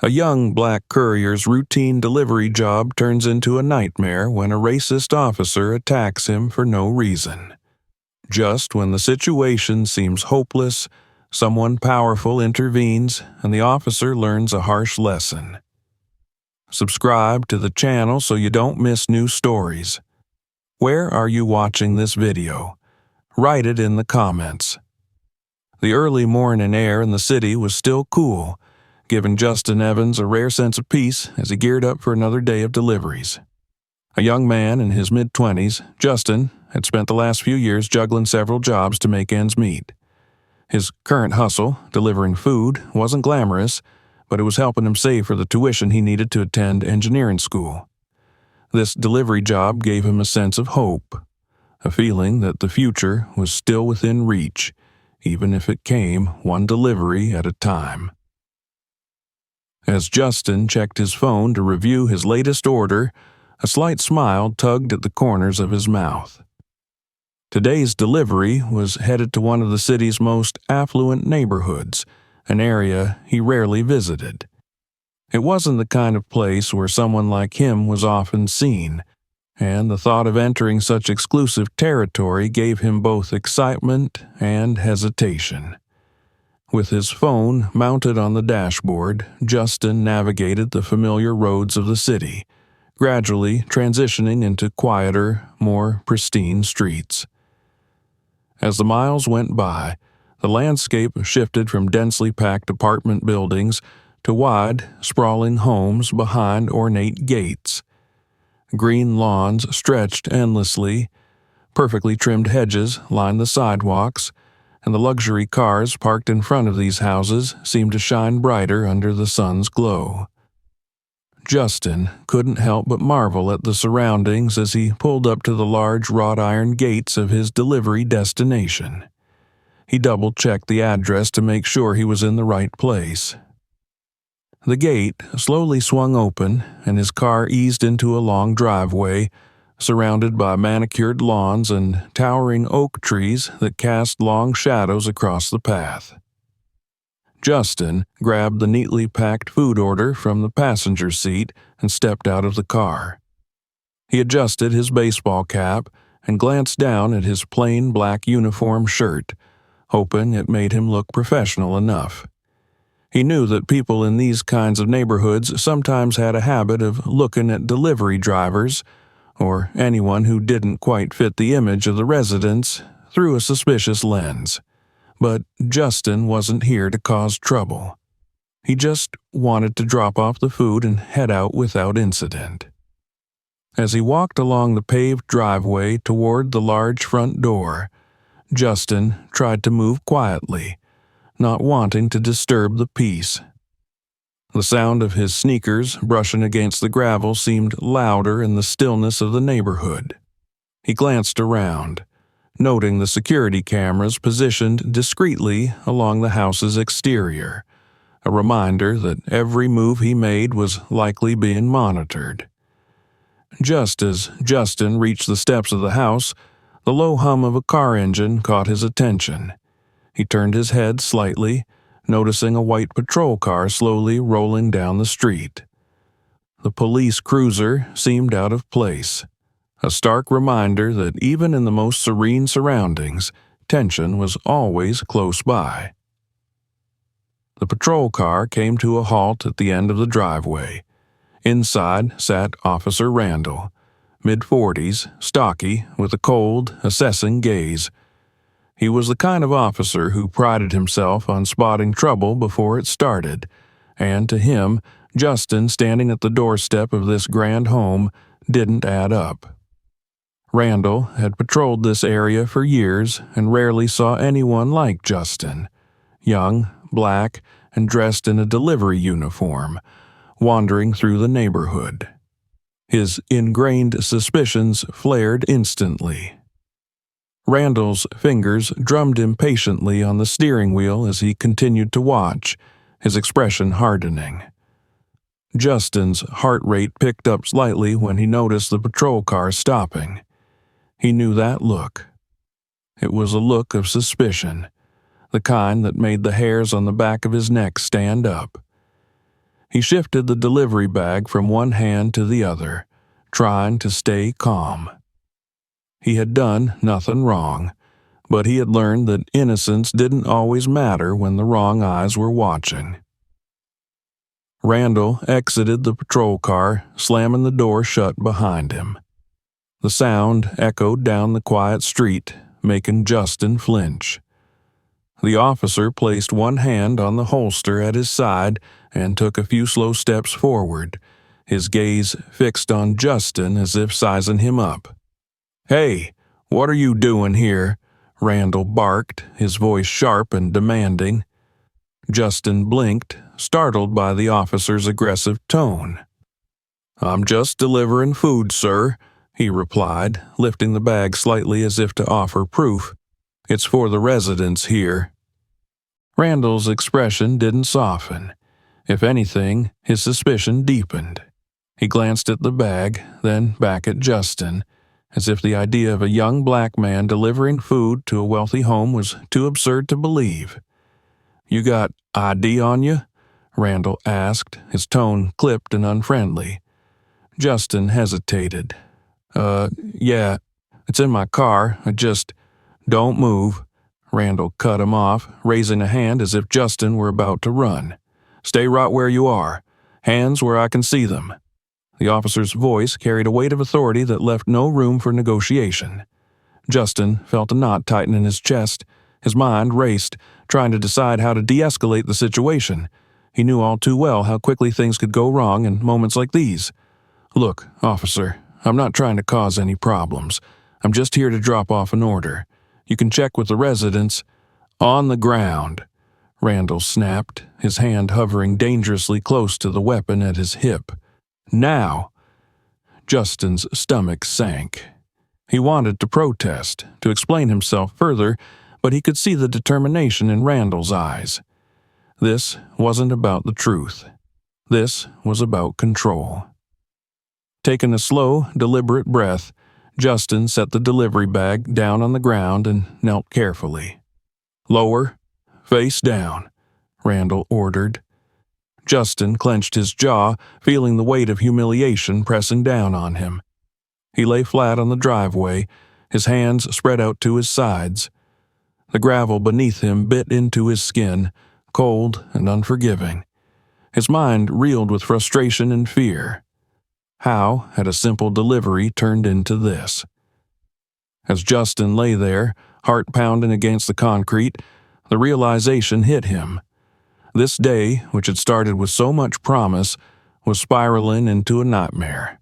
A young black courier's routine delivery job turns into a nightmare when a racist officer attacks him for no reason. Just when the situation seems hopeless, someone powerful intervenes and the officer learns a harsh lesson. Subscribe to the channel so you don't miss new stories. Where are you watching this video? Write it in the comments. The early morning air in the city was still cool, giving Justin Evans a rare sense of peace as he geared up for another day of deliveries. A young man in his mid-20s, Justin had spent the last few years juggling several jobs to make ends meet. His current hustle, delivering food, wasn't glamorous, but it was helping him save for the tuition he needed to attend engineering school. This delivery job gave him a sense of hope, a feeling that the future was still within reach, even if it came one delivery at a time. As Justin checked his phone to review his latest order, a slight smile tugged at the corners of his mouth. Today's delivery was headed to one of the city's most affluent neighborhoods, an area he rarely visited. It wasn't the kind of place where someone like him was often seen, and the thought of entering such exclusive territory gave him both excitement and hesitation. With his phone mounted on the dashboard, Justin navigated the familiar roads of the city, gradually transitioning into quieter, more pristine streets. As the miles went by, the landscape shifted from densely packed apartment buildings to wide, sprawling homes behind ornate gates. Green lawns stretched endlessly, perfectly trimmed hedges lined the sidewalks, and the luxury cars parked in front of these houses seemed to shine brighter under the sun's glow. Justin couldn't help but marvel at the surroundings as he pulled up to the large wrought iron gates of his delivery destination. He double-checked the address to make sure he was in the right place. The gate slowly swung open, and his car eased into a long driveway, surrounded by manicured lawns and towering oak trees that cast long shadows across the path. Justin grabbed the neatly packed food order from the passenger seat and stepped out of the car. He adjusted his baseball cap and glanced down at his plain black uniform shirt, hoping it made him look professional enough. He knew that people in these kinds of neighborhoods sometimes had a habit of looking at delivery drivers, or anyone who didn't quite fit the image of the residents, through a suspicious lens. But Justin wasn't here to cause trouble. He just wanted to drop off the food and head out without incident. As he walked along the paved driveway toward the large front door, Justin tried to move quietly, not wanting to disturb the peace. The sound of his sneakers brushing against the gravel seemed louder in the stillness of the neighborhood. He glanced around, noting the security cameras positioned discreetly along the house's exterior, a reminder that every move he made was likely being monitored. Just as Justin reached the steps of the house, the low hum of a car engine caught his attention. He turned his head slightly, noticing a white patrol car slowly rolling down the street. The police cruiser seemed out of place, a stark reminder that even in the most serene surroundings, tension was always close by. The patrol car came to a halt at the end of the driveway. Inside sat Officer Randall, mid-40s, stocky, with a cold, assessing gaze. He was the kind of officer who prided himself on spotting trouble before it started, and to him, Justin standing at the doorstep of this grand home didn't add up. Randall had patrolled this area for years and rarely saw anyone like Justin, young, black, and dressed in a delivery uniform, wandering through the neighborhood. His ingrained suspicions flared instantly. Randall's fingers drummed impatiently on the steering wheel as he continued to watch, his expression hardening. Justin's heart rate picked up slightly when he noticed the patrol car stopping. He knew that look. It was a look of suspicion, the kind that made the hairs on the back of his neck stand up. He shifted the delivery bag from one hand to the other, trying to stay calm. He had done nothing wrong, but he had learned that innocence didn't always matter when the wrong eyes were watching. Randall exited the patrol car, slamming the door shut behind him. The sound echoed down the quiet street, making Justin flinch. The officer placed one hand on the holster at his side and took a few slow steps forward, his gaze fixed on Justin as if sizing him up. "Hey, what are you doing here?" Randall barked, his voice sharp and demanding. Justin blinked, startled by the officer's aggressive tone. "I'm just delivering food, sir," he replied, lifting the bag slightly as if to offer proof. "It's for the residents here." Randall's expression didn't soften. If anything, his suspicion deepened. He glanced at the bag, then back at Justin, as if the idea of a young black man delivering food to a wealthy home was too absurd to believe. "You got ID on you?" Randall asked, his tone clipped and unfriendly. Justin hesitated. Yeah, it's in my car. Don't move." Randall cut him off, raising a hand as if Justin were about to run. "Stay right where you are. Hands where I can see them." The officer's voice carried a weight of authority that left no room for negotiation. Justin felt a knot tighten in his chest. His mind raced, trying to decide how to de-escalate the situation. He knew all too well how quickly things could go wrong in moments like these. "Look, officer, I'm not trying to cause any problems. I'm just here to drop off an order. You can check with the residents." "On the ground," Randall snapped, his hand hovering dangerously close to the weapon at his hip. "Now!" Justin's stomach sank. He wanted to protest, to explain himself further, but he could see the determination in Randall's eyes. This wasn't about the truth. This was about control. Taking a slow, deliberate breath, Justin set the delivery bag down on the ground and knelt carefully. "Lower, face down," Randall ordered. Justin clenched his jaw, feeling the weight of humiliation pressing down on him. He lay flat on the driveway, his hands spread out to his sides. The gravel beneath him bit into his skin, cold and unforgiving. His mind reeled with frustration and fear. How had a simple delivery turned into this? As Justin lay there, heart pounding against the concrete, the realization hit him. This day, which had started with so much promise, was spiraling into a nightmare.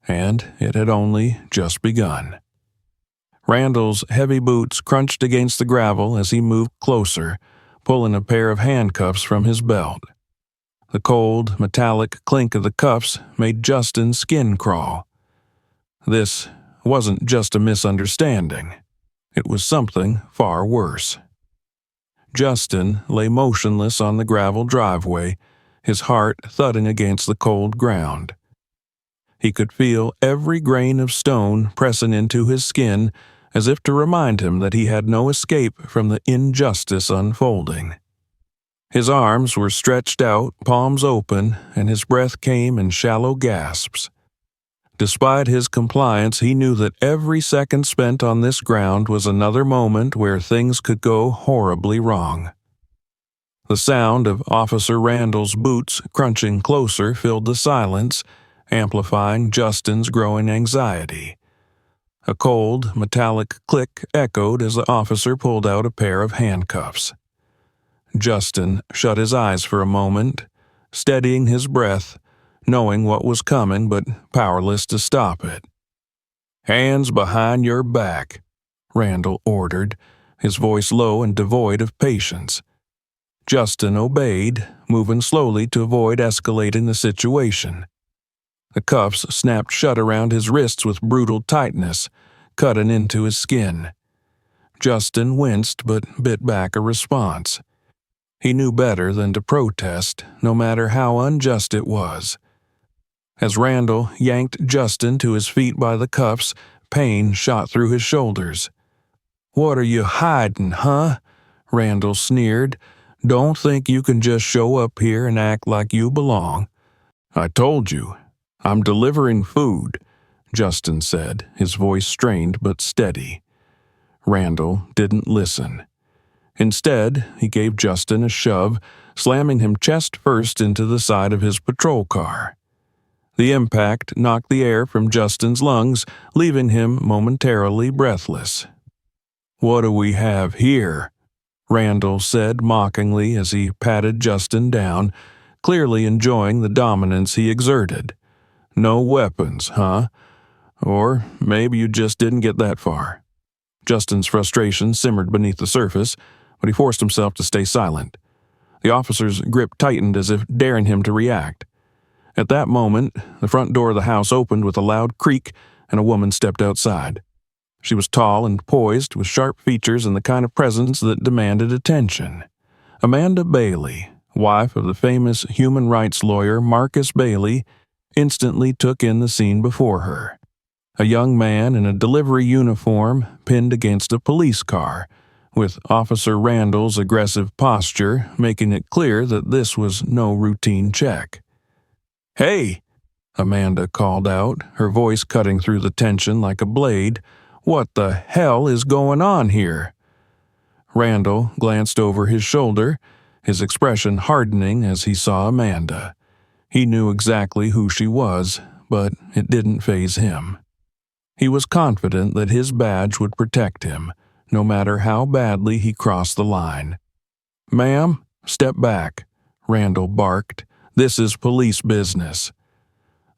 And it had only just begun. Randall's heavy boots crunched against the gravel as he moved closer, pulling a pair of handcuffs from his belt. The cold, metallic clink of the cuffs made Justin's skin crawl. This wasn't just a misunderstanding. It was something far worse. Justin lay motionless on the gravel driveway, his heart thudding against the cold ground. He could feel every grain of stone pressing into his skin as if to remind him that he had no escape from the injustice unfolding. His arms were stretched out, palms open, and his breath came in shallow gasps. Despite his compliance, he knew that every second spent on this ground was another moment where things could go horribly wrong. The sound of Officer Randall's boots crunching closer filled the silence, amplifying Justin's growing anxiety. A cold, metallic click echoed as the officer pulled out a pair of handcuffs. Justin shut his eyes for a moment, steadying his breath, knowing what was coming but powerless to stop it. "Hands behind your back," Randall ordered, his voice low and devoid of patience. Justin obeyed, moving slowly to avoid escalating the situation. The cuffs snapped shut around his wrists with brutal tightness, cutting into his skin. Justin winced but bit back a response. He knew better than to protest, no matter how unjust it was. As Randall yanked Justin to his feet by the cuffs, pain shot through his shoulders. "What are you hiding, huh?" Randall sneered, Don't think you can just show up here and act like you belong. I told you, I'm delivering food, Justin said, his voice strained but steady. Randall didn't listen. Instead, he gave Justin a shove, slamming him chest first into the side of his patrol car. The impact knocked the air from Justin's lungs, leaving him momentarily breathless. "What do we have here?" Randall said mockingly as he patted Justin down, clearly enjoying the dominance he exerted. "No weapons, huh? Or maybe you just didn't get that far." Justin's frustration simmered beneath the surface, but he forced himself to stay silent. The officer's grip tightened as if daring him to react. At that moment, the front door of the house opened with a loud creak, and a woman stepped outside. She was tall and poised, with sharp features and the kind of presence that demanded attention. Amanda Bailey, wife of the famous human rights lawyer Marcus Bailey, instantly took in the scene before her. A young man in a delivery uniform pinned against a police car, with Officer Randall's aggressive posture making it clear that this was no routine check. "Hey!" Amanda called out, her voice cutting through the tension like a blade. "What the hell is going on here?" Randall glanced over his shoulder, his expression hardening as he saw Amanda. He knew exactly who she was, but it didn't faze him. He was confident that his badge would protect him, no matter how badly he crossed the line. "Ma'am, step back," Randall barked. "This is police business."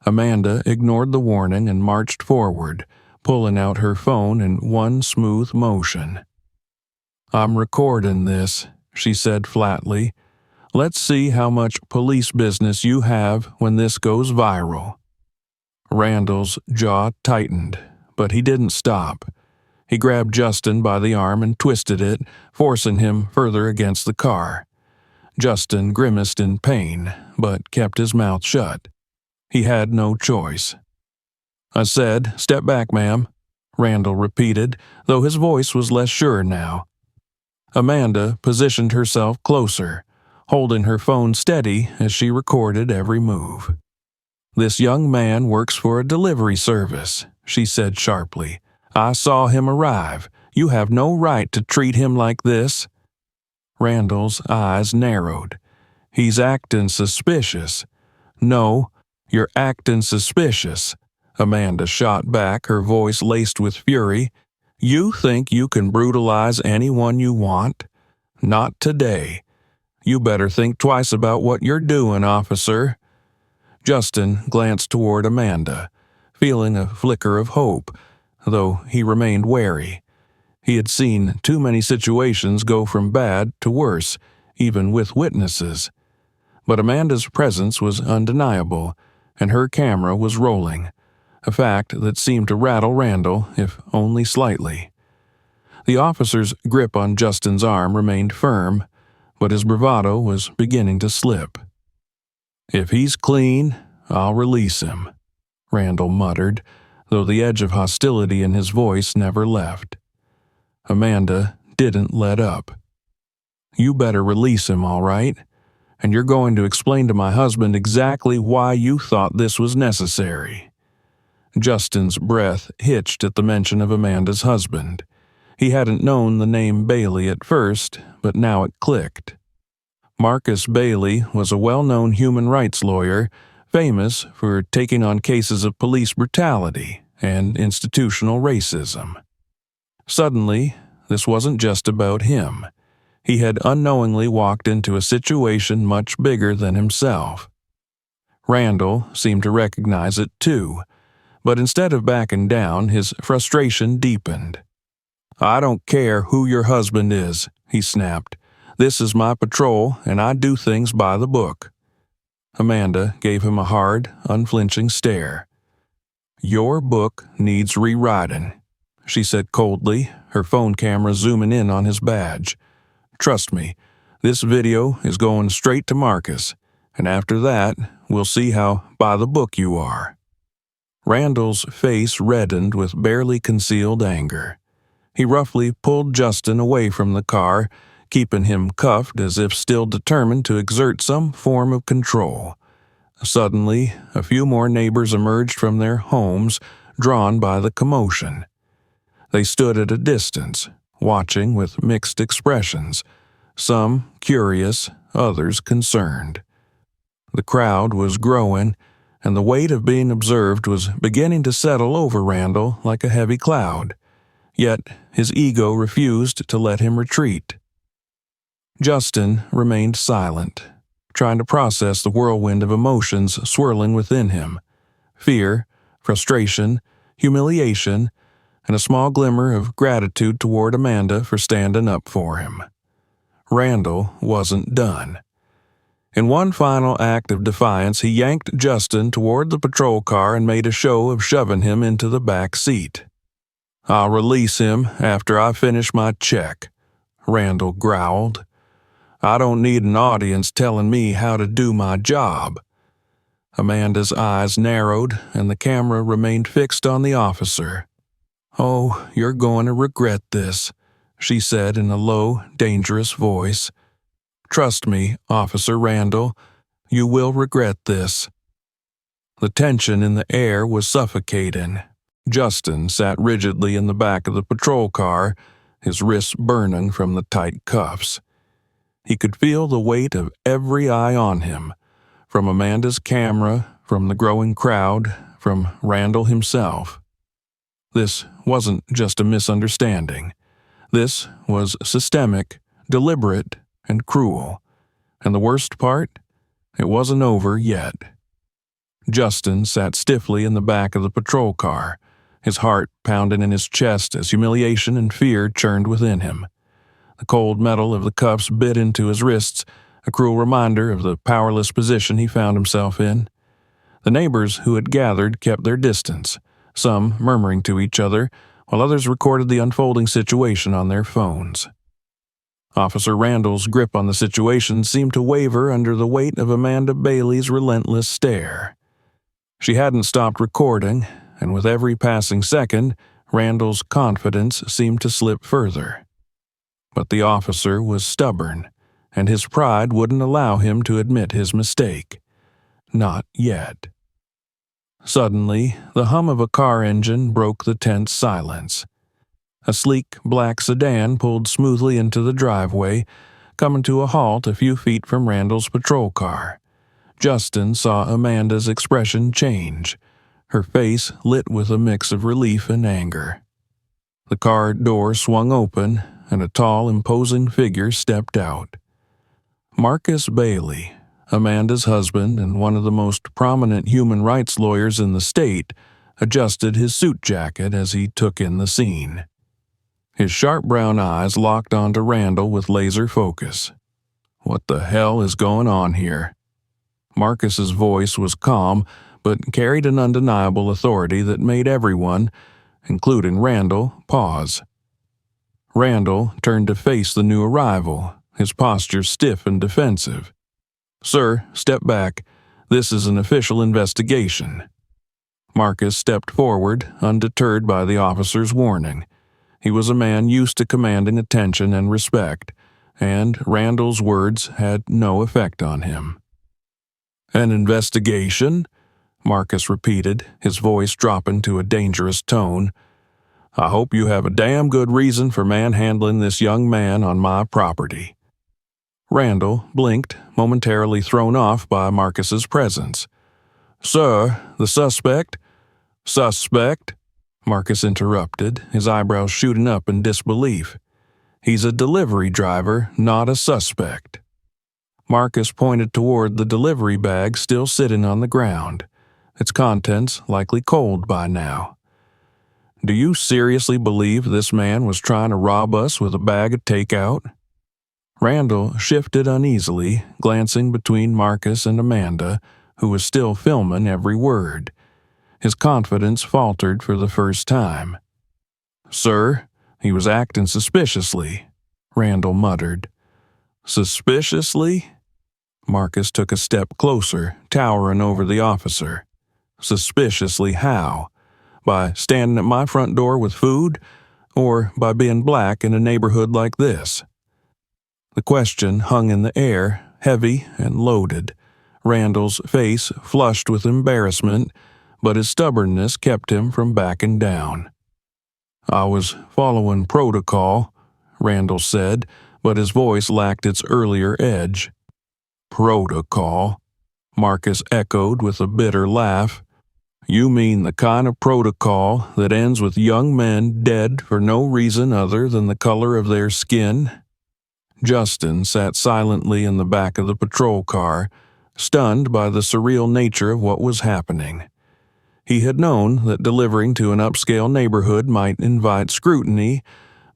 Amanda ignored the warning and marched forward, pulling out her phone in one smooth motion. "I'm recording this," she said flatly. "Let's see how much police business you have when this goes viral." Randall's jaw tightened, but he didn't stop. He grabbed Justin by the arm and twisted it, forcing him further against the car. Justin grimaced in pain, but kept his mouth shut. He had no choice. "I said, step back, ma'am," Randall repeated, though his voice was less sure now. Amanda positioned herself closer, holding her phone steady as she recorded every move. "This young man works for a delivery service," she said sharply. "I saw him arrive. You have no right to treat him like this." Randall's eyes narrowed. "He's acting suspicious." "No, you're acting suspicious," Amanda shot back, her voice laced with fury. "You think you can brutalize anyone you want? Not today. You better think twice about what you're doing, officer." Justin glanced toward Amanda, feeling a flicker of hope, though he remained wary. He had seen too many situations go from bad to worse, even with witnesses. But Amanda's presence was undeniable, and her camera was rolling, a fact that seemed to rattle Randall, if only slightly. The officer's grip on Justin's arm remained firm, but his bravado was beginning to slip. "If he's clean, I'll release him," Randall muttered, though the edge of hostility in his voice never left. Amanda didn't let up. "You better release him, all right? And you're going to explain to my husband exactly why you thought this was necessary." Justin's breath hitched at the mention of Amanda's husband. He hadn't known the name Bailey at first, but now it clicked. Marcus Bailey was a well-known human rights lawyer, famous for taking on cases of police brutality and institutional racism. Suddenly, this wasn't just about him. He had unknowingly walked into a situation much bigger than himself. Randall seemed to recognize it too, but instead of backing down, his frustration deepened. "I don't care who your husband is," he snapped. "This is my patrol, and I do things by the book." Amanda gave him a hard, unflinching stare. "Your book needs rewriting," she said coldly, her phone camera zooming in on his badge. "Trust me, this video is going straight to Marcus, and after that, we'll see how by the book you are." Randall's face reddened with barely concealed anger. He roughly pulled Justin away from the car, keeping him cuffed as if still determined to exert some form of control. Suddenly, a few more neighbors emerged from their homes, drawn by the commotion. They stood at a distance, watching with mixed expressions, some curious, others concerned. The crowd was growing, and the weight of being observed was beginning to settle over Randall like a heavy cloud. Yet his ego refused to let him retreat. Justin remained silent, trying to process the whirlwind of emotions swirling within him: fear, frustration, humiliation, and a small glimmer of gratitude toward Amanda for standing up for him. Randall wasn't done. In one final act of defiance, he yanked Justin toward the patrol car and made a show of shoving him into the back seat. "I'll release him after I finish my check," Randall growled. "I don't need an audience telling me how to do my job." Amanda's eyes narrowed, and the camera remained fixed on the officer. "Oh, you're going to regret this," she said in a low, dangerous voice. "Trust me, Officer Randall, you will regret this." The tension in the air was suffocating. Justin sat rigidly in the back of the patrol car, his wrists burning from the tight cuffs. He could feel the weight of every eye on him, from Amanda's camera, from the growing crowd, from Randall himself. This wasn't just a misunderstanding. This was systemic, deliberate, and cruel. And the worst part? It wasn't over yet. Justin sat stiffly in the back of the patrol car, his heart pounding in his chest as humiliation and fear churned within him. The cold metal of the cuffs bit into his wrists, a cruel reminder of the powerless position he found himself in. The neighbors who had gathered kept their distance, some murmuring to each other, while others recorded the unfolding situation on their phones. Officer Randall's grip on the situation seemed to waver under the weight of Amanda Bailey's relentless stare. She hadn't stopped recording, and with every passing second, Randall's confidence seemed to slip further. But the officer was stubborn, and his pride wouldn't allow him to admit his mistake. Not yet. Suddenly, the hum of a car engine broke the tense silence. A sleek black sedan pulled smoothly into the driveway, coming to a halt a few feet from Randall's patrol car. Justin saw Amanda's expression change, her face lit with a mix of relief and anger. The car door swung open, and a tall, imposing figure stepped out. Marcus Bailey, Amanda's husband and one of the most prominent human rights lawyers in the state, adjusted his suit jacket as he took in the scene. His sharp brown eyes locked onto Randall with laser focus. "What the hell is going on here?" Marcus's voice was calm, but carried an undeniable authority that made everyone, including Randall, pause. Randall turned to face the new arrival, his posture stiff and defensive. "Sir, step back. This is an official investigation." Marcus stepped forward, undeterred by the officer's warning. He was a man used to commanding attention and respect, and Randall's words had no effect on him. "An investigation?" Marcus repeated, his voice dropping to a dangerous tone. "I hope you have a damn good reason for manhandling this young man on my property." Randall blinked, momentarily thrown off by Marcus's presence. "Sir, the suspect—" "Suspect?" Marcus interrupted, his eyebrows shooting up in disbelief. "He's a delivery driver, not a suspect." Marcus pointed toward the delivery bag still sitting on the ground, its contents likely cold by now. "Do you seriously believe this man was trying to rob us with a bag of takeout?" Randall shifted uneasily, glancing between Marcus and Amanda, who was still filming every word. His confidence faltered for the first time. "Sir, he was acting suspiciously," Randall muttered. "Suspiciously?" Marcus took a step closer, towering over the officer. "Suspiciously how? By standing at my front door with food? Or by being black in a neighborhood like this?" The question hung in the air, heavy and loaded. Randall's face flushed with embarrassment, but his stubbornness kept him from backing down. "I was following protocol," Randall said, but his voice lacked its earlier edge. "Protocol?" Marcus echoed with a bitter laugh. "You mean the kind of protocol that ends with young men dead for no reason other than the color of their skin?" Justin sat silently in the back of the patrol car, stunned by the surreal nature of what was happening. He had known that delivering to an upscale neighborhood might invite scrutiny,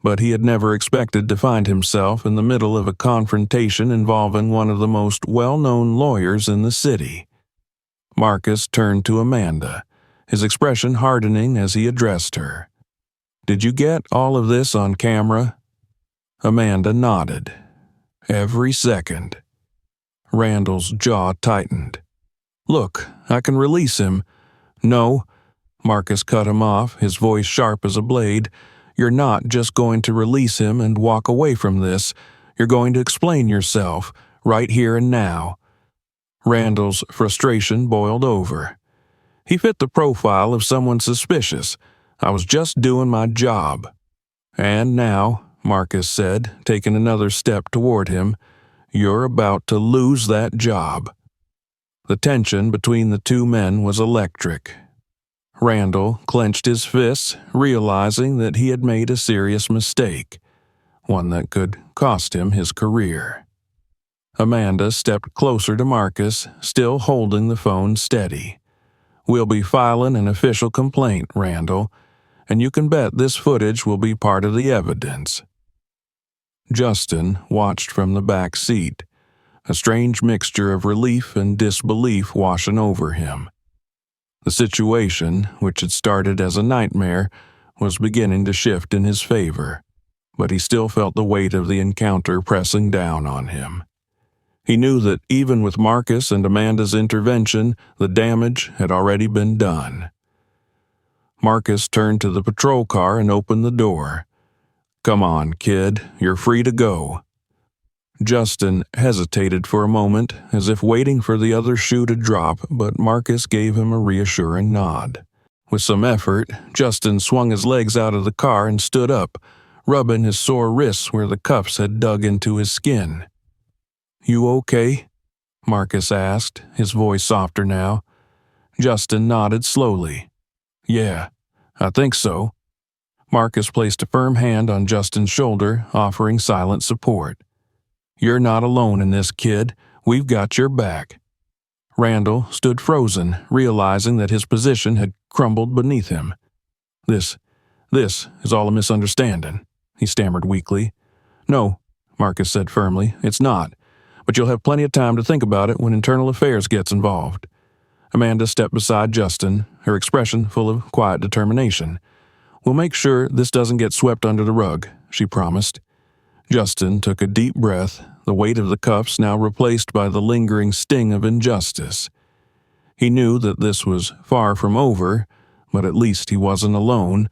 but he had never expected to find himself in the middle of a confrontation involving one of the most well-known lawyers in the city. Marcus turned to Amanda, his expression hardening as he addressed her. "Did you get all of this on camera?" Amanda nodded. "Every second." Randall's jaw tightened. "Look, I can release him." "No," Marcus cut him off, his voice sharp as a blade. "You're not just going to release him and walk away from this. You're going to explain yourself, right here and now." Randall's frustration boiled over. He fit the profile of someone suspicious. "I was just doing my job." "And now," Marcus said, taking another step toward him, "you're about to lose that job." The tension between the two men was electric. Randall clenched his fists, realizing that he had made a serious mistake, one that could cost him his career. Amanda stepped closer to Marcus, still holding the phone steady. "We'll be filing an official complaint, Randall, and you can bet this footage will be part of the evidence." Justin watched from the back seat, a strange mixture of relief and disbelief washing over him. The situation, which had started as a nightmare, was beginning to shift in his favor, but he still felt the weight of the encounter pressing down on him. He knew that even with Marcus and Amanda's intervention, the damage had already been done. Marcus turned to the patrol car and opened the door. "Come on, kid, you're free to go." Justin hesitated for a moment, as if waiting for the other shoe to drop, but Marcus gave him a reassuring nod. With some effort, Justin swung his legs out of the car and stood up, rubbing his sore wrists where the cuffs had dug into his skin. "You okay?" Marcus asked, his voice softer now. Justin nodded slowly. "Yeah, I think so." Marcus placed a firm hand on Justin's shoulder, offering silent support. "You're not alone in this, kid. We've got your back." Randall stood frozen, realizing that his position had crumbled beneath him. This is all a misunderstanding," he stammered weakly. "No," Marcus said firmly, "it's not. But you'll have plenty of time to think about it when internal affairs gets involved." Amanda stepped beside Justin, her expression full of quiet determination. "We'll make sure this doesn't get swept under the rug," she promised. Justin took a deep breath, the weight of the cuffs now replaced by the lingering sting of injustice. He knew that this was far from over, but at least he wasn't alone.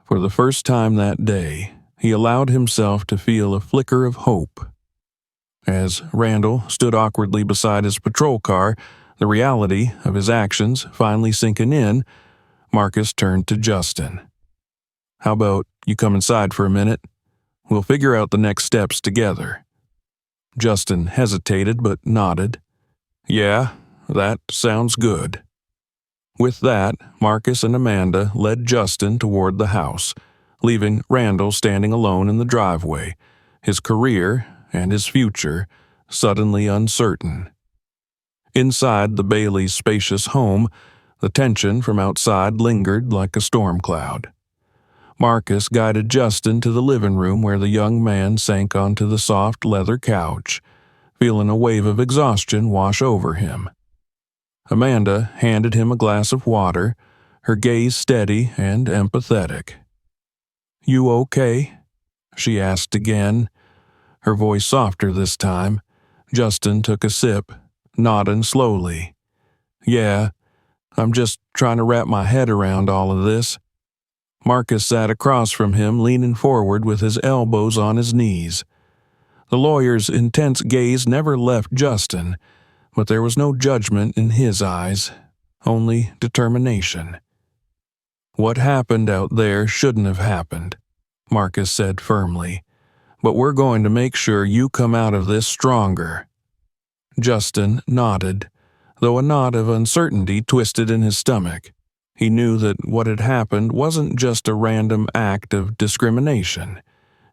For the first time that day, he allowed himself to feel a flicker of hope. As Randall stood awkwardly beside his patrol car, the reality of his actions finally sinking in, Marcus turned to Justin. "How about you come inside for a minute? We'll figure out the next steps together." Justin hesitated but nodded. "Yeah, that sounds good." With that, Marcus and Amanda led Justin toward the house, leaving Randall standing alone in the driveway, his career and his future suddenly uncertain. Inside the Bailey's spacious home, the tension from outside lingered like a storm cloud. Marcus guided Justin to the living room where the young man sank onto the soft leather couch, feeling a wave of exhaustion wash over him. Amanda handed him a glass of water, her gaze steady and empathetic. "You okay?" she asked again, her voice softer this time. Justin took a sip, nodding slowly. "Yeah, I'm just trying to wrap my head around all of this." Marcus sat across from him, leaning forward with his elbows on his knees. The lawyer's intense gaze never left Justin, but there was no judgment in his eyes, only determination. "What happened out there shouldn't have happened," Marcus said firmly, "but we're going to make sure you come out of this stronger." Justin nodded, though a knot of uncertainty twisted in his stomach. He knew that what had happened wasn't just a random act of discrimination.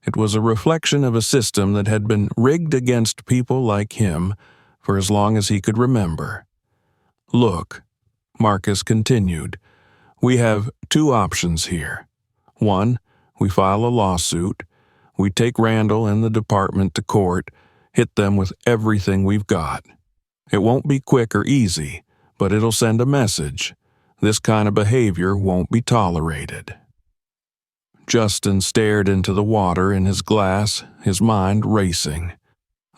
It was a reflection of a system that had been rigged against people like him for as long as he could remember. "Look," Marcus continued, "we have two options here. One, we file a lawsuit. We take Randall and the department to court, hit them with everything we've got. It won't be quick or easy, but it'll send a message. This kind of behavior won't be tolerated." Justin stared into the water in his glass, his mind racing.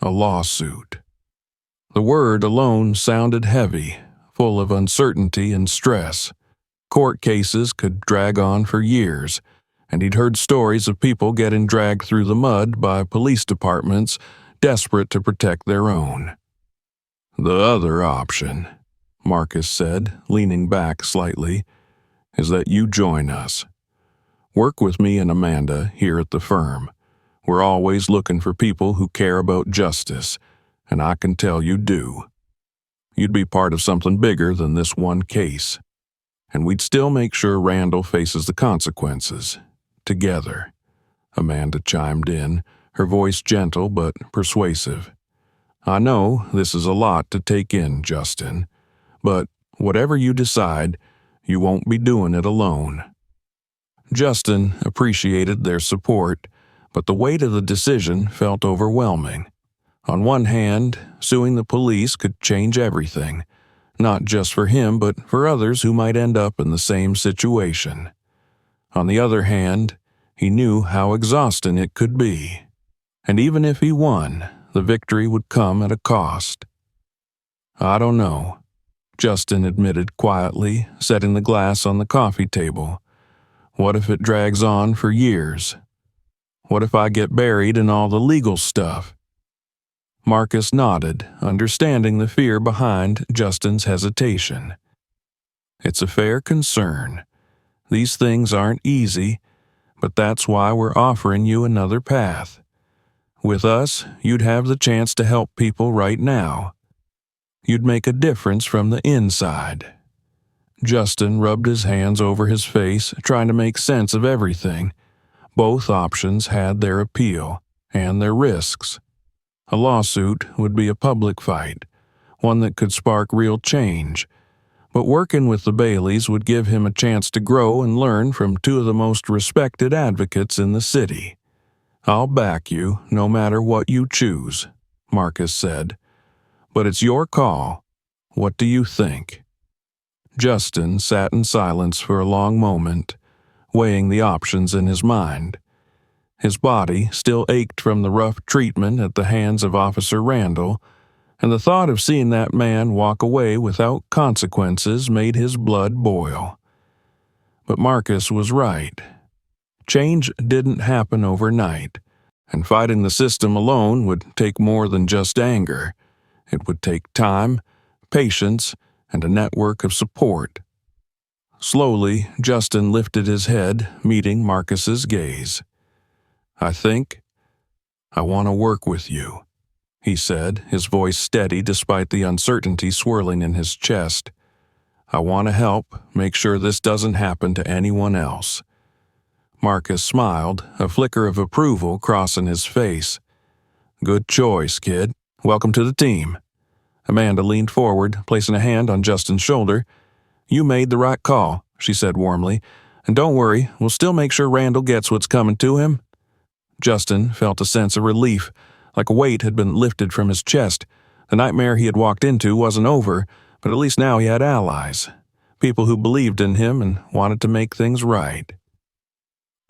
A lawsuit. The word alone sounded heavy, full of uncertainty and stress. Court cases could drag on for years, and he'd heard stories of people getting dragged through the mud by police departments desperate to protect their own. "The other option," Marcus said, leaning back slightly, "is that you join us. Work with me and Amanda here at the firm. We're always looking for people who care about justice, and I can tell you do. You'd be part of something bigger than this one case. And we'd still make sure Randall faces the consequences. Together." Amanda chimed in, her voice gentle but persuasive. "I know this is a lot to take in, Justin, but whatever you decide, you won't be doing it alone." Justin appreciated their support, but the weight of the decision felt overwhelming. On one hand, suing the police could change everything, not just for him but for others who might end up in the same situation. On the other hand, he knew how exhausting it could be. And even if he won, the victory would come at a cost. "I don't know," Justin admitted quietly, setting the glass on the coffee table. "What if it drags on for years? What if I get buried in all the legal stuff?" Marcus nodded, understanding the fear behind Justin's hesitation. "It's a fair concern. These things aren't easy, but that's why we're offering you another path. With us, you'd have the chance to help people right now. You'd make a difference from the inside." Justin rubbed his hands over his face, trying to make sense of everything. Both options had their appeal and their risks. A lawsuit would be a public fight, one that could spark real change. But working with the Baileys would give him a chance to grow and learn from two of the most respected advocates in the city. "I'll back you, no matter what you choose," Marcus said. "But it's your call. What do you think?" Justin sat in silence for a long moment, weighing the options in his mind. His body still ached from the rough treatment at the hands of Officer Randall, and the thought of seeing that man walk away without consequences made his blood boil. But Marcus was right. Change didn't happen overnight, and fighting the system alone would take more than just anger. It would take time, patience, and a network of support. Slowly, Justin lifted his head, meeting Marcus's gaze. I want to work with you," he said, his voice steady despite the uncertainty swirling in his chest. "I want to help make sure this doesn't happen to anyone else." Marcus smiled, a flicker of approval crossing his face. "Good choice, kid. Welcome to the team." Amanda leaned forward, placing a hand on Justin's shoulder. "You made the right call," she said warmly. "And don't worry, we'll still make sure Randall gets what's coming to him." Justin felt a sense of relief, like a weight had been lifted from his chest. The nightmare he had walked into wasn't over, but at least now he had allies, people who believed in him and wanted to make things right.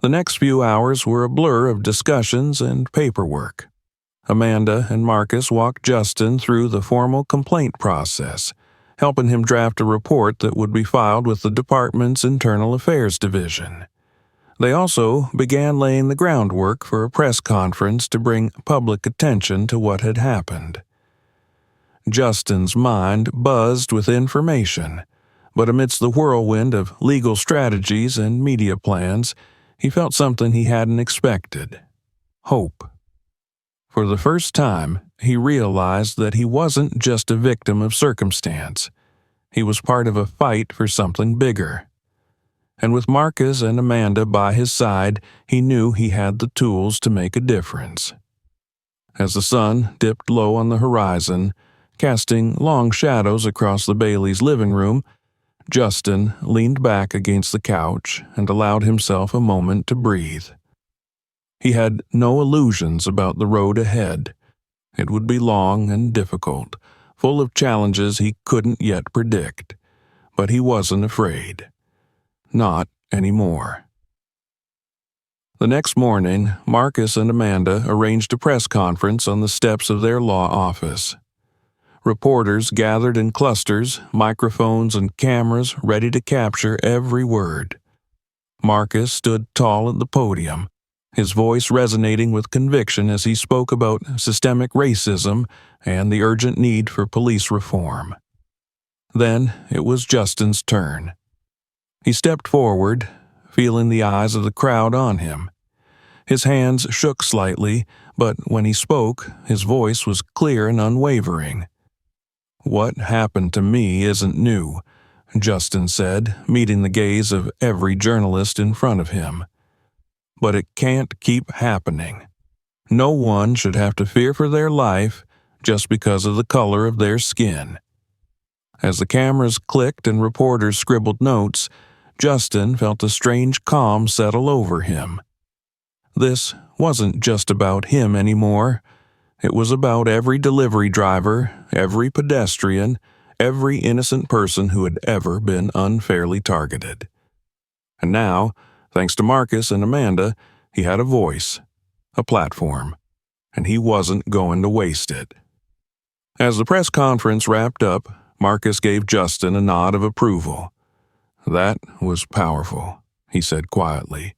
The next few hours were a blur of discussions and paperwork. Amanda and Marcus walked Justin through the formal complaint process, helping him draft a report that would be filed with the department's Internal Affairs Division. They also began laying the groundwork for a press conference to bring public attention to what had happened. Justin's mind buzzed with information, but amidst the whirlwind of legal strategies and media plans, he felt something he hadn't expected: hope. For the first time, he realized that he wasn't just a victim of circumstance. He was part of a fight for something bigger. And with Marcus and Amanda by his side, he knew he had the tools to make a difference. As the sun dipped low on the horizon, casting long shadows across the Baileys' living room, Justin leaned back against the couch and allowed himself a moment to breathe. He had no illusions about the road ahead. It would be long and difficult, full of challenges he couldn't yet predict. But he wasn't afraid. Not anymore. The next morning, Marcus and Amanda arranged a press conference on the steps of their law office. Reporters gathered in clusters, microphones and cameras ready to capture every word. Marcus stood tall at the podium, his voice resonating with conviction as he spoke about systemic racism and the urgent need for police reform. Then it was Justin's turn. He stepped forward, feeling the eyes of the crowd on him. His hands shook slightly, but when he spoke, his voice was clear and unwavering. "What happened to me isn't new," Justin said, meeting the gaze of every journalist in front of him. "But it can't keep happening. No one should have to fear for their life just because of the color of their skin." As the cameras clicked and reporters scribbled notes, Justin felt a strange calm settle over him. This wasn't just about him anymore. It was about every delivery driver, every pedestrian, every innocent person who had ever been unfairly targeted. And now, thanks to Marcus and Amanda, he had a voice, a platform, and he wasn't going to waste it. As the press conference wrapped up, Marcus gave Justin a nod of approval. "That was powerful," he said quietly.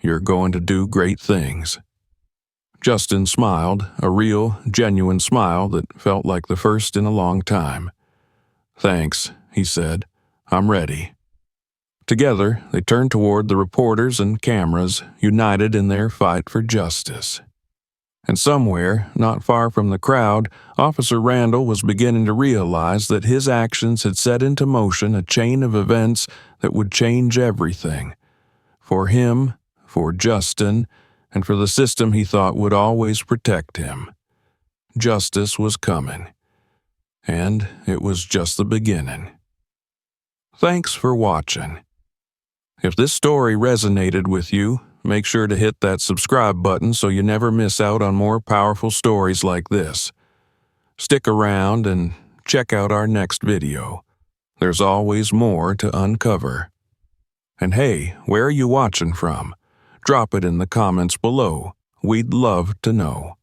"You're going to do great things." Justin smiled, a real, genuine smile that felt like the first in a long time. "Thanks," he said. "I'm ready." Together, they turned toward the reporters and cameras, united in their fight for justice. And somewhere, not far from the crowd, Officer Randall was beginning to realize that his actions had set into motion a chain of events that would change everything. For him, for Justin, and for the system he thought would always protect him. Justice was coming. And it was just the beginning. Thanks for watching. If this story resonated with you, make sure to hit that subscribe button so you never miss out on more powerful stories like this. Stick around and check out our next video. There's always more to uncover. And hey, where are you watching from? Drop it in the comments below. We'd love to know.